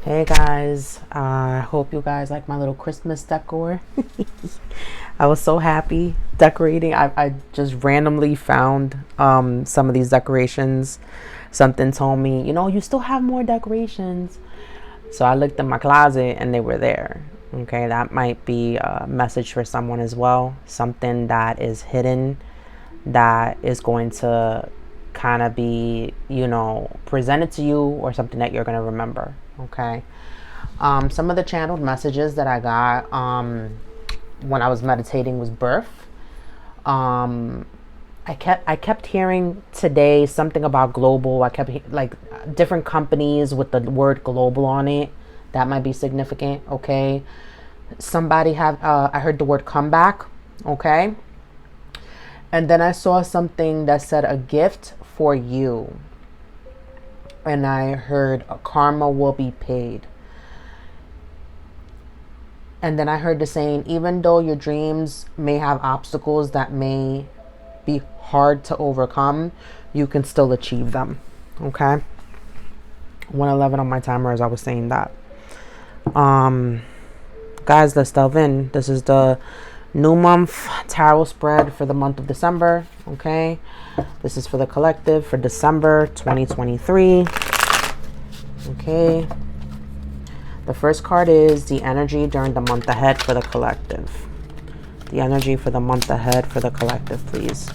Hey guys, I hope you guys like my little Christmas decor. I was so happy decorating. I just randomly found some of these decorations. Something told me, you still have more decorations. So I looked in my closet and they were there. Okay, that might be a message for someone as well. Something that is hidden that is going to kind of be, presented to you, or something that you're going to remember. Okay. Some of the channeled messages that I got when I was meditating was birth. Um, I kept hearing today something about global. I kept like different companies with the word global on it. That might be significant. Okay. Somebody have I heard the word comeback. Okay. And then I saw something that said a gift for you. And I heard karma will be paid. And then I heard the saying, even though your dreams may have obstacles that may be hard to overcome, you can still achieve them. Okay. 111 on my timer as I was saying that. Guys, let's delve in. This is the new month tarot spread for the month of December. Okay. This is for the collective for December 2023. Okay. The first card is the energy during the month ahead for the collective. The energy for the month ahead for the collective, please.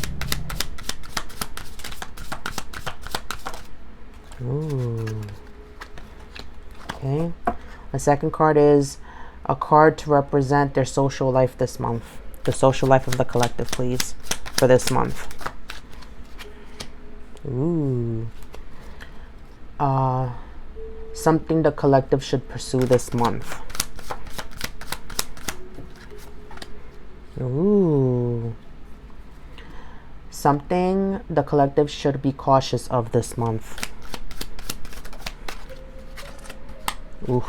Ooh. Okay. The second card is a card to represent their social life this month. The social life of the collective, please, for this month. Ooh. Something the collective should pursue this month. Ooh. Something the collective should be cautious of this month. Ooh.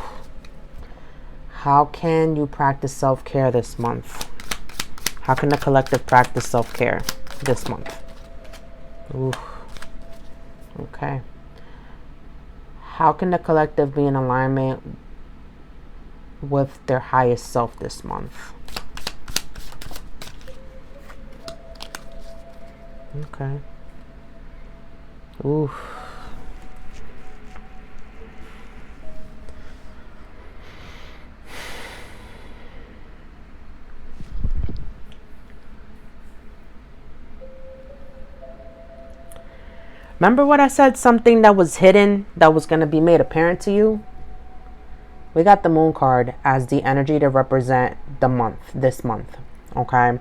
How can you practice self-care this month? How can the collective practice self-care this month? Ooh. Okay. How can the collective be in alignment with their highest self this month? Okay. Ooh. Remember what I said? Something that was hidden that was going to be made apparent to you? We got the moon card as the energy to represent the month, this month. Okay.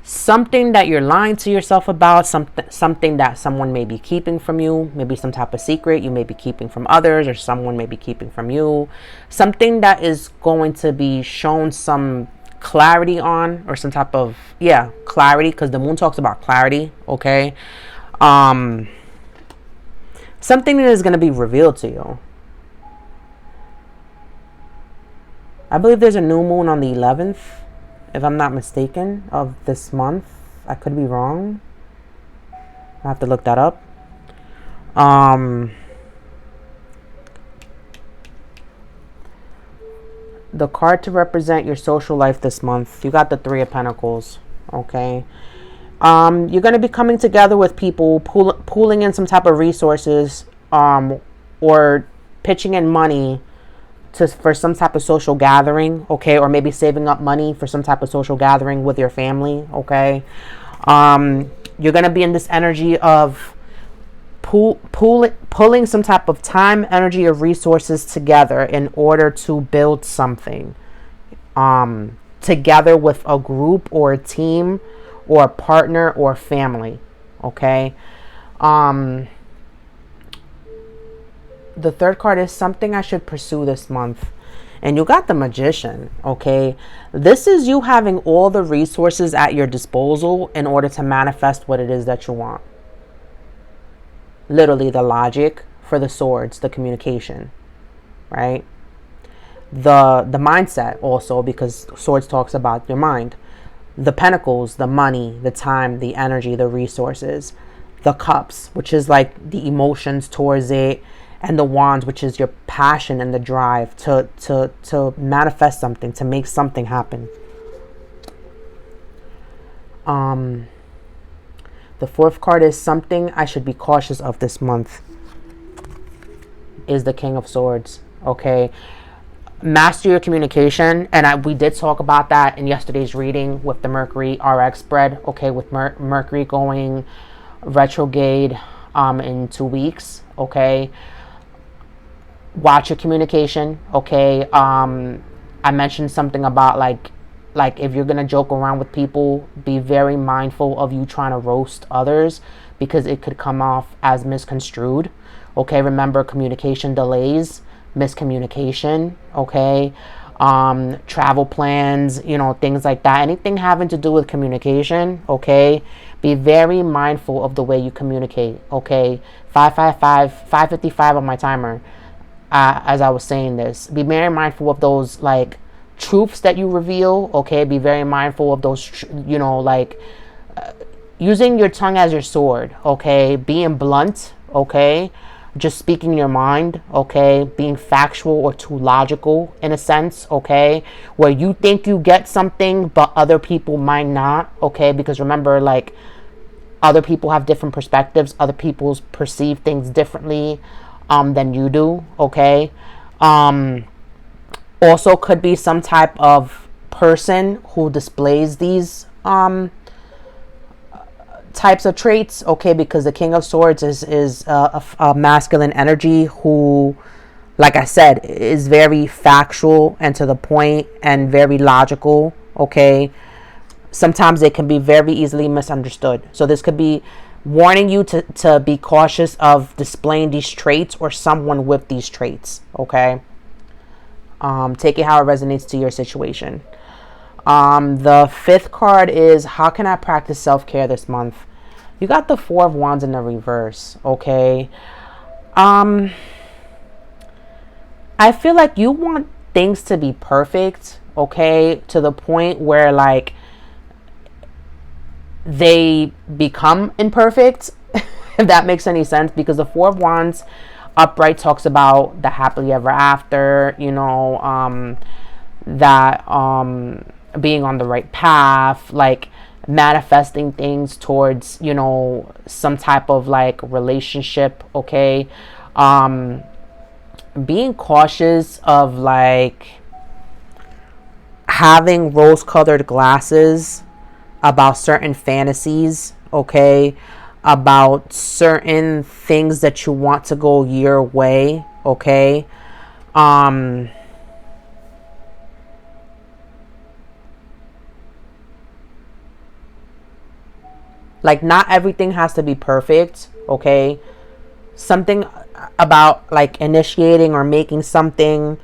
Something that you're lying to yourself about, something that someone may be keeping from you, maybe some type of secret you may be keeping from others, or someone may be keeping from you. Something that is going to be shown some clarity on, or some type of, clarity, because the moon talks about clarity. Okay. Something that is going to be revealed to you. I believe there's a new moon on the 11th, if I'm not mistaken, of this month. I could be wrong. I have to look that up. The card to represent your social life this month. You got the Three of Pentacles. Okay. You're going to be coming together with people, pooling in some type of resources, or pitching in money for some type of social gathering, okay? Or maybe saving up money for some type of social gathering with your family, okay? You're going to be in this energy of pulling some type of time, energy, or resources together in order to build something, together with a group or a team, or a partner or family. Okay. The third card is something I should pursue this month. And you got the Magician. Okay. This is you having all the resources at your disposal in order to manifest what it is that you want. Literally the logic for the swords, the communication, right? The mindset also, because swords talks about your mind. The pentacles, the money, the time, the energy, the resources. The cups, which is like the emotions towards it, and the wands, which is your passion and the drive to manifest something, to make something happen. The fourth card is something I should be cautious of this month. Is the King of Swords. Okay, master your communication, and we did talk about that in yesterday's reading with the Mercury RX spread. Okay, with Mercury going retrograde in 2 weeks. Okay, watch your communication. Okay, I mentioned something about like if you're gonna joke around with people, be very mindful of you trying to roast others, because it could come off as misconstrued. Okay, remember, communication delays, miscommunication. Okay, travel plans, things like that, anything having to do with communication. Okay, be very mindful of the way you communicate. Okay, 555 on my timer. As I was saying this, be very mindful of those like truths that you reveal. Okay, be very mindful of those using your tongue as your sword. Okay, being blunt. Okay, just speaking your mind. Okay, being factual or too logical in a sense. Okay, where you think you get something but other people might not. Okay, because remember, like, other people have different perspectives, other people perceive things differently than you do. Okay, also could be some type of person who displays these types of traits. Okay, because the King of Swords is a masculine energy who, like I said, is very factual and to the point and very logical. Okay, sometimes it can be very easily misunderstood. So this could be warning you to be cautious of displaying these traits or someone with these traits. Okay, take it how it resonates to your situation. The fifth card is, how can I practice self-care this month? You got the Four of Wands in the reverse. Okay, I feel like you want things to be perfect. Okay, to the point where like they become imperfect, if that makes any sense, because the Four of Wands upright talks about the happily ever after, that being on the right path, like manifesting things towards some type of like relationship. Okay, being cautious of like having rose-colored glasses about certain fantasies. Okay, about certain things that you want to go your way. Okay, like not everything has to be perfect. Okay, something about like initiating or making something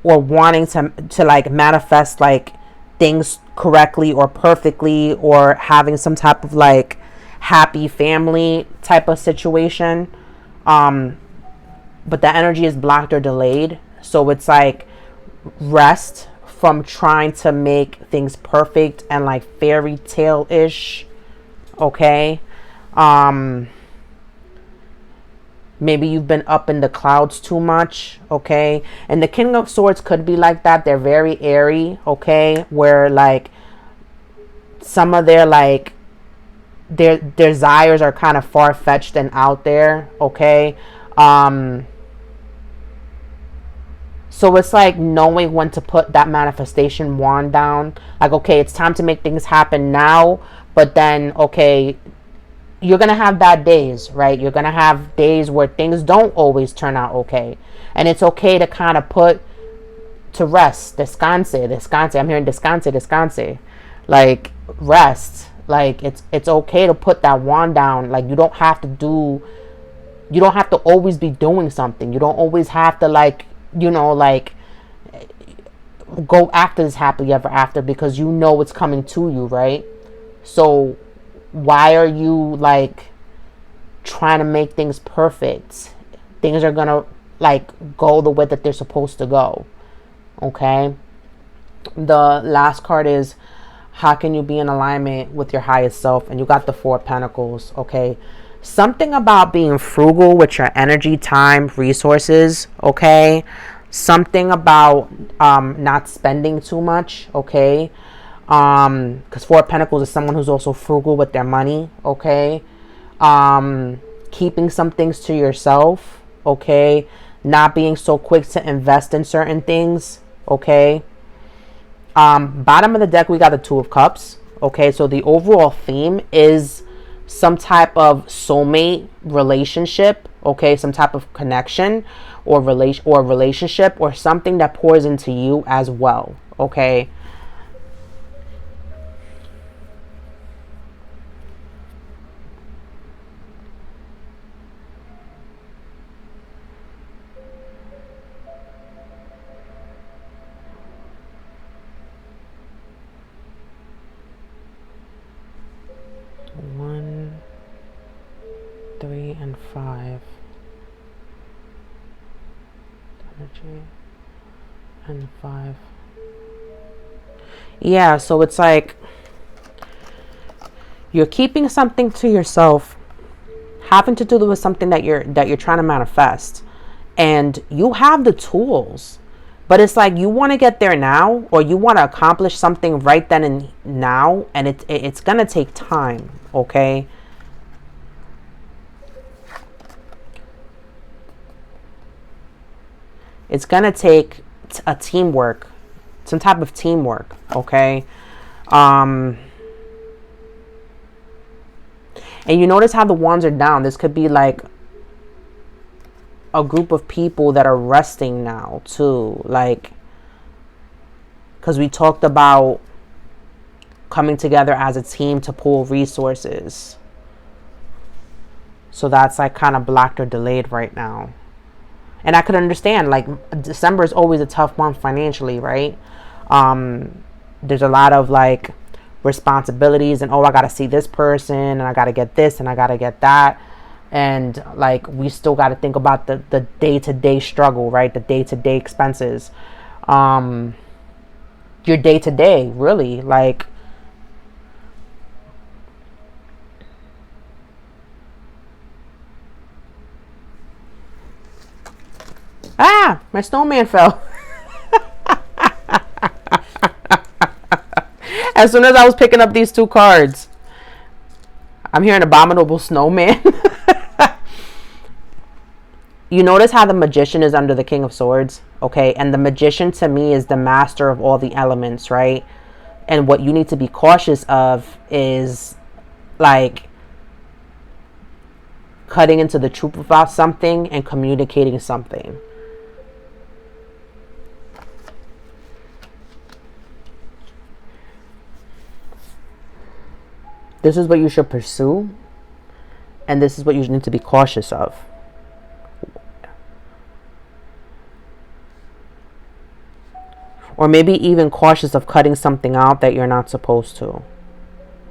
or wanting to like manifest like things correctly or perfectly, or having some type of like happy family type of situation, but the energy is blocked or delayed. So it's like rest from trying to make things perfect and like fairy tale ish. Okay, maybe you've been up in the clouds too much. Okay, and the King of Swords could be like that. They're very airy. Okay, where like some of their like their desires are kind of far-fetched and out there. Okay, so it's like knowing when to put that manifestation wand down. Like, okay, it's time to make things happen now, but then okay, you're gonna have bad days, right? You're gonna have days where things don't always turn out okay, and it's okay to kind of put to rest. Descanse. I'm hearing descanse. Like rest. Like it's okay to put that wand down. Like you don't have to always be doing something. You don't always have to like go after this happily ever after, because you know it's coming to you, right? So why are you like trying to make things perfect? Things are gonna like go the way that they're supposed to go. Okay, the last card is, how can you be in alignment with your highest self? And you got the Four of Pentacles. Okay, Something about being frugal with your energy, time, resources, okay? Something about not spending too much, okay? Because Four of Pentacles is someone who's also frugal with their money, okay? Keeping some things to yourself, okay? Not being so quick to invest in certain things, okay? Bottom of the deck, we got the Two of Cups, okay? So the overall theme is some type of soulmate relationship, okay? Some type of connection or relationship or something that pours into you as well, okay? One, 3, and 5. Energy and 5. Yeah, so it's like you're keeping something to yourself, having to do with something that you're trying to manifest, and you have the tools, but it's like you want to get there now, or you want to accomplish something right then and now, and it's gonna take time, okay? It's gonna take a teamwork, some type of teamwork, okay? And you notice how the wands are down. This could be like a group of people that are resting now too, like, because we talked about coming together as a team to pool resources. So that's like kind of blocked or delayed right now. And I could understand, like, December is always a tough month financially, right? There's a lot of like responsibilities and, oh, I got to see this person and I got to get this and I got to get that. And like, we still got to think about the day-to-day struggle, right? The day-to-day expenses. Your day-to-day, really, like, my snowman fell. As soon as I was picking up these two cards, I'm hearing abominable snowman. You notice how the magician is under the King of Swords, okay? And the magician to me is the master of all the elements, right? And what you need to be cautious of is like cutting into the truth about something and communicating something. This is what you should pursue, and this is what you need to be cautious of. Or maybe even cautious of cutting something out that you're not supposed to.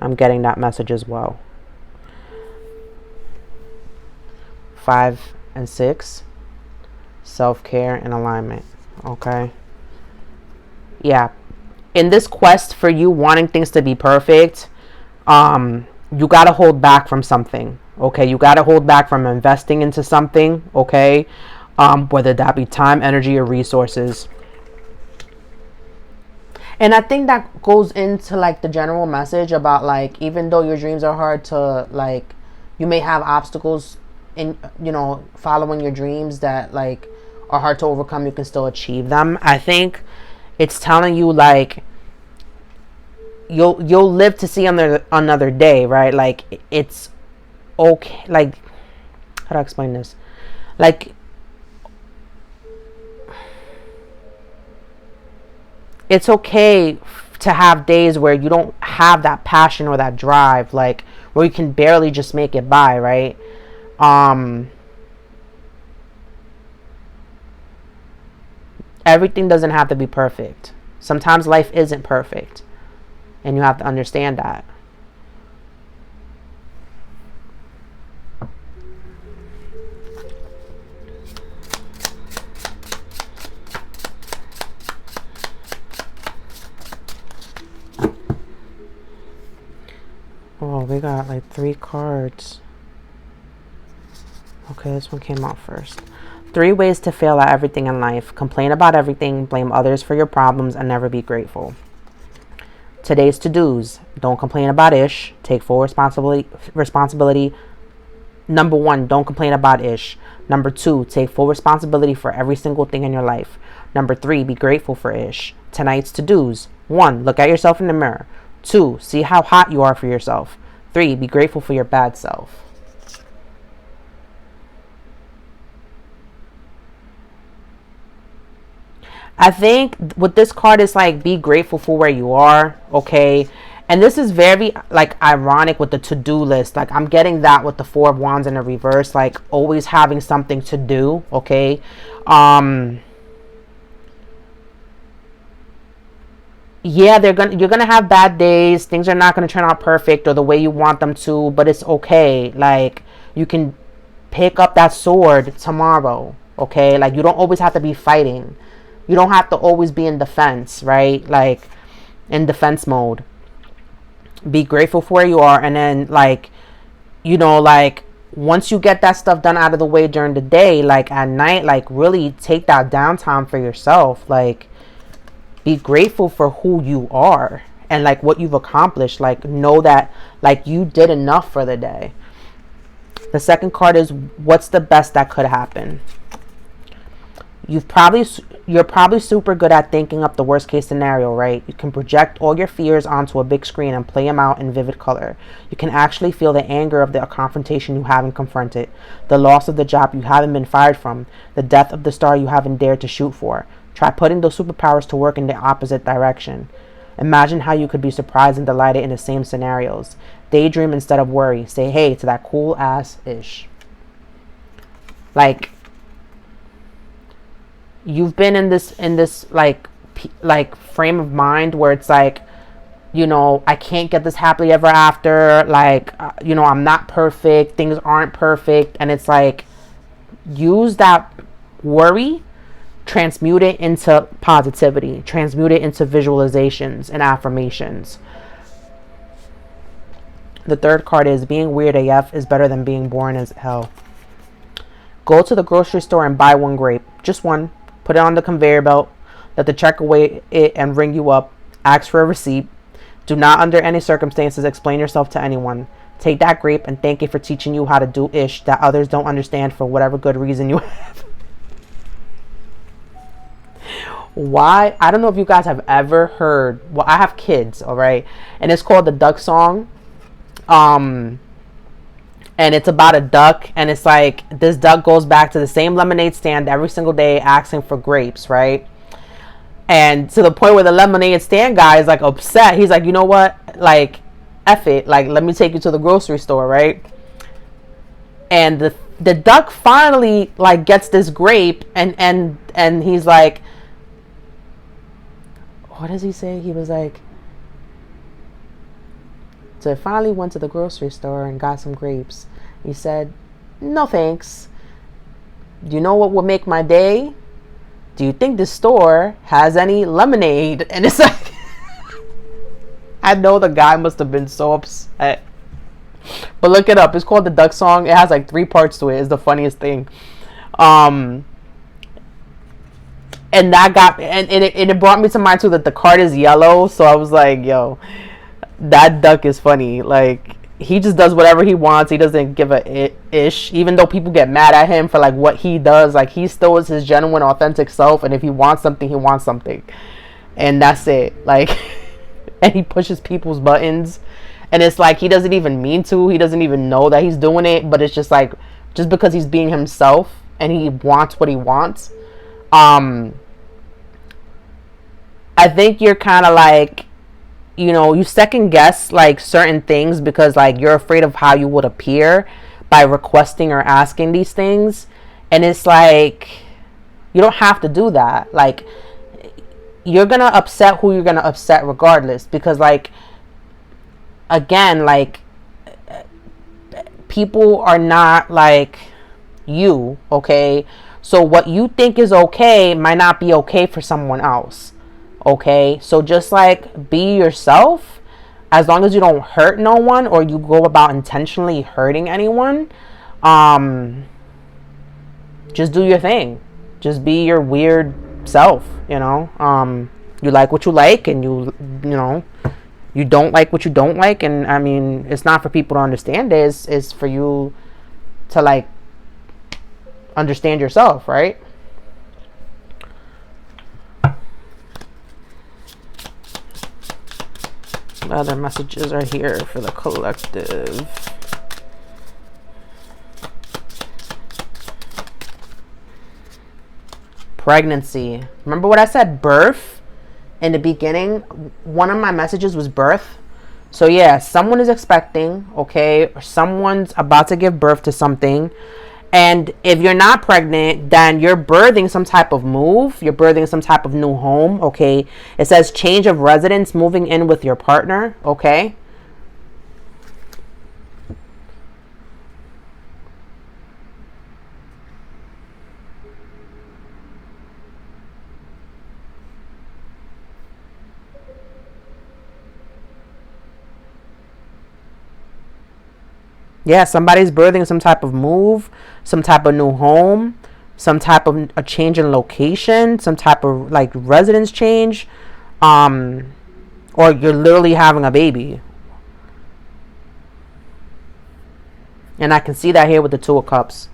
I'm getting that message as well. 5 and 6. Self-care and alignment. Okay. Yeah. In this quest for you wanting things to be perfect, you got to hold back from something. Okay. You got to hold back from investing into something. Okay. Whether that be time, energy, or resources. And I think that goes into like the general message about like, even though your dreams are hard to like, you may have obstacles in, you know, following your dreams that like are hard to overcome, you can still achieve them. I think it's telling you like you'll live to see another day, right? Like, it's okay. Like, how do I explain this? Like, it's okay to have days where you don't have that passion or that drive, like where you can barely just make it by, right? Everything doesn't have to be perfect. Sometimes life isn't perfect, and you have to understand that. Oh, we got like 3 cards. Okay, this one came out first. 3 ways to fail at everything in life. Complain about everything, blame others for your problems, and never be grateful. Today's to-dos. Don't complain about ish. Take full responsibility. Number 1, don't complain about ish. Number 2, take full responsibility for every single thing in your life. Number 3, be grateful for ish. Tonight's to-dos. 1, look at yourself in the mirror. 2, see how hot you are for yourself. 3, be grateful for your bad self. I think with this card is like, be grateful for where you are, okay? And this is very like ironic with the to-do list. Like I'm getting that with the 4 of Wands in the reverse, like always having something to do, okay? Yeah, you're gonna have bad days. Things are not gonna turn out perfect or the way you want them to, but it's okay. Like you can pick up that sword tomorrow, okay? Like you don't always have to be fighting. You don't have to always be in defense, right? Like in defense mode. Be grateful for where you are, and then like, like once you get that stuff done out of the way during the day, like at night, like really take that downtime for yourself. Like be grateful for who you are and like what you've accomplished. Like know that like you did enough for the day. The second card is, what's the best that could happen? You're probably super good at thinking up the worst case scenario, right? You can project all your fears onto a big screen and play them out in vivid color. You can actually feel the anger of the confrontation you haven't confronted, the loss of the job you haven't been fired from, the death of the star you haven't dared to shoot for. Try putting those superpowers to work in the opposite direction. Imagine how you could be surprised and delighted in the same scenarios. Daydream instead of worry. Say hey to that cool ass ish. Like you've been in this like frame of mind where it's like, I can't get this happily ever after. Like, I'm not perfect. Things aren't perfect. And it's like, use that worry, transmute it into positivity, transmute it into visualizations and affirmations. The third card is, being weird AF is better than being boring as hell. Go to the grocery store and buy 1 grape. Just 1. Put it on the conveyor belt. Let the checker weigh it and ring you up. Ask for a receipt. Do not under any circumstances explain yourself to anyone. Take that grape and thank it for teaching you how to do ish that others don't understand for whatever good reason you have. Why? I don't know if you guys have ever heard. Well, I have kids, all right? And it's called the Duck Song. And it's about a duck, and it's like this duck goes back to the same lemonade stand every single day asking for grapes, right? And to the point where the lemonade stand guy is like upset. He's like, you know what? Like, F it. Like, let me take you to the grocery store, right? And the duck finally like gets this grape, and he's like, what does he say? He was like, so I finally went to the grocery store and got some grapes. He said, no thanks. Do you know what would make my day? Do you think this store has any lemonade? And it's like, I know the guy must have been so upset. But look it up. It's called the Duck Song. It has like 3 parts to it. It's the funniest thing. And that got, and it brought me to mind too that the card is yellow. So I was like, yo, that duck is funny. Like, he just does whatever he wants. He doesn't give a ish, even though people get mad at him for like what he does. Like, he still is his genuine, authentic self, and if he wants something, he wants something, and that's it. Like, and he pushes people's buttons, and it's like he doesn't even mean to. He doesn't even know that he's doing it, but it's just like, just because he's being himself and he wants what he wants. I think you're kind of like, you second guess like certain things because like you're afraid of how you would appear by requesting or asking these things. And it's like, you don't have to do that. Like, you're going to upset who you're going to upset regardless, because like, again, like, people are not like you, okay? So what you think is okay might not be okay for someone else. Okay, so just like be yourself, as long as you don't hurt no one or you go about intentionally hurting anyone. just do your thing. Just be your weird self, you know. You like what you like, and you know, you don't like what you don't like, and I mean, it's not for people to understand this. It's for you to like understand yourself, right? Other messages are here for the collective. Pregnancy. Remember what I said? Birth in the beginning. One of my messages was birth. So yeah, someone is expecting, okay, or someone's about to give birth to something. And if you're not pregnant, then you're birthing some type of move. You're birthing some type of new home, okay? It says change of residence, moving in with your partner, okay? Yeah, somebody's birthing some type of move, some type of new home, some type of a change in location, some type of like residence change, um, or you're literally having a baby. And I can see that here with the Two of Cups.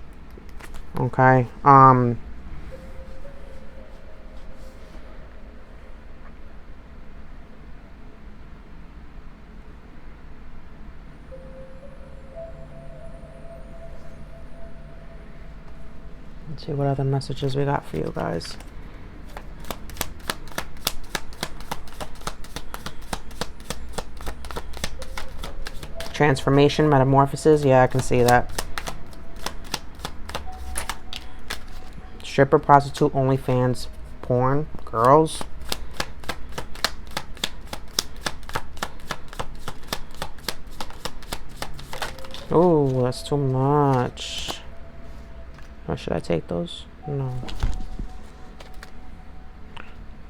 Okay. Let's see what other messages we got for you guys. Transformation, metamorphosis. Yeah, I can see that. Stripper, prostitute, OnlyFans, porn, girls. Oh, that's too much. Or should I take those? No.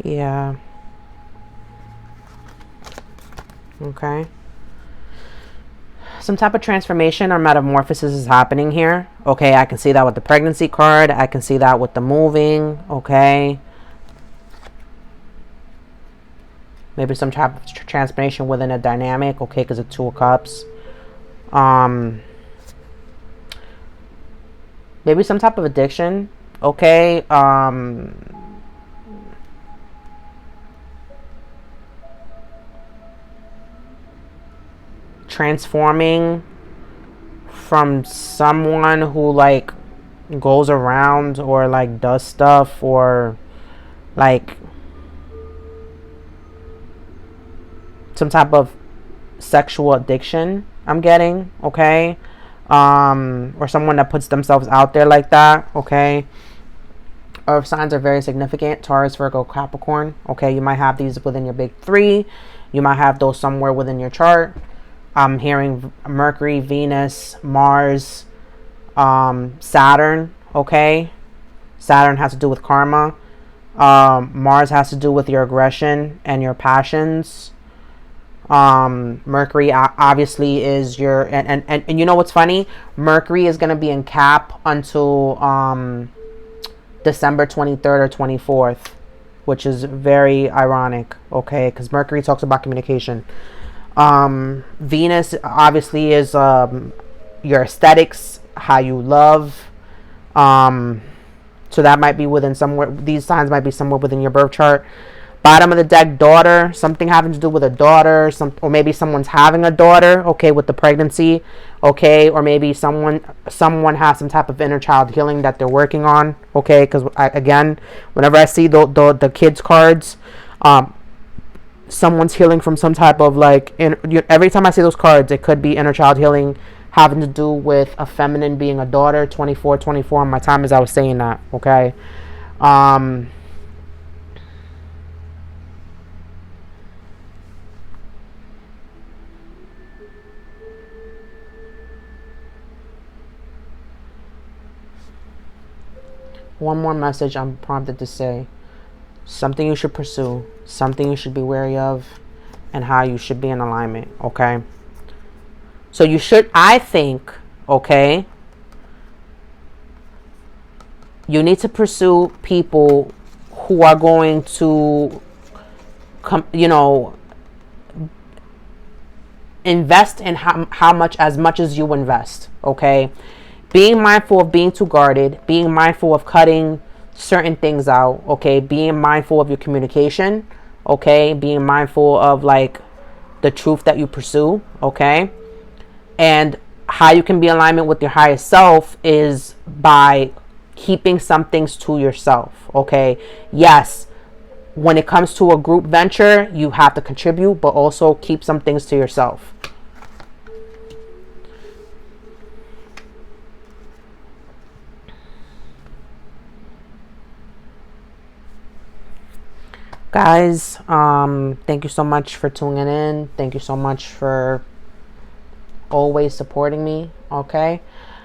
Yeah. Okay. Some type of transformation or metamorphosis is happening here. Okay, I can see that with the pregnancy card. I can see that with the moving. Okay. Maybe some type of transformation within a dynamic. Okay, because of Two of Cups. Maybe some type of addiction. Okay. Transforming from someone who like goes around or like does stuff or like some type of sexual addiction I'm getting, okay? Or someone that puts themselves out there like that, okay? Earth signs are very significant. Taurus, Virgo, Capricorn, okay? You might have these within your big three. You might have those somewhere within your chart. I'm hearing Mercury, Venus, Mars, Saturn, okay? Saturn has to do with karma. Mars has to do with your aggression and your passions. Mercury obviously is your and you know what's funny? Mercury is going to be in Cap until December 23rd or 24th, which is very ironic, okay? Because Mercury talks about communication. Venus obviously is your aesthetics, how you love. So that might be within somewhere. These signs might be somewhere within your birth chart. Bottom of the deck, daughter. Something having to do with a daughter. Or maybe someone's having a daughter. Okay, with the pregnancy. Okay, or maybe someone has some type of inner child healing that they're working on. Okay, because again, whenever I see the kids cards, someone's healing from some type of like every time I see those cards, it could be inner child healing having to do with a feminine being a daughter. 24 on my time as I was saying that, okay? One more message I'm prompted to say. Something you should pursue, something you should be wary of, and how you should be in alignment, okay? So you should, I think, okay, You need to pursue people who are going to invest in how much, as much as you invest. Okay, being mindful of being too guarded, being mindful of cutting certain things out. Okay, being mindful of your communication. Okay, being mindful of like the truth that you pursue. Okay, and how you can be in alignment with your higher self is by keeping some things to yourself. Okay, yes, when it comes to a group venture, you have to contribute, but also keep some things to yourself. Guys, thank you so much for tuning in. Thank you so much for always supporting me. Okay,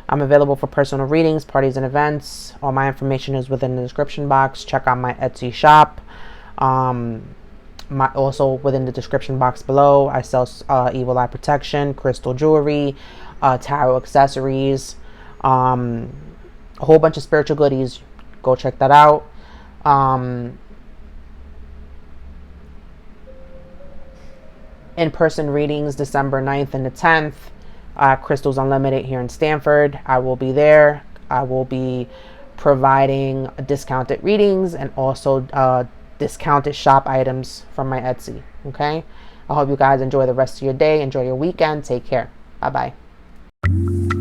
I'm available for personal readings, parties, and events. All my information is within the description box. Check out my Etsy shop. Also within the description box below, I sell evil eye protection, crystal jewelry, tarot accessories, a whole bunch of spiritual goodies. Go check that out. In-person readings December 9th and the 10th. Crystals Unlimited here in Stanford. I will be there. I will be providing discounted readings and also discounted shop items from my Etsy. Okay, I hope you guys enjoy the rest of your day. Enjoy your weekend. Take care. Bye bye.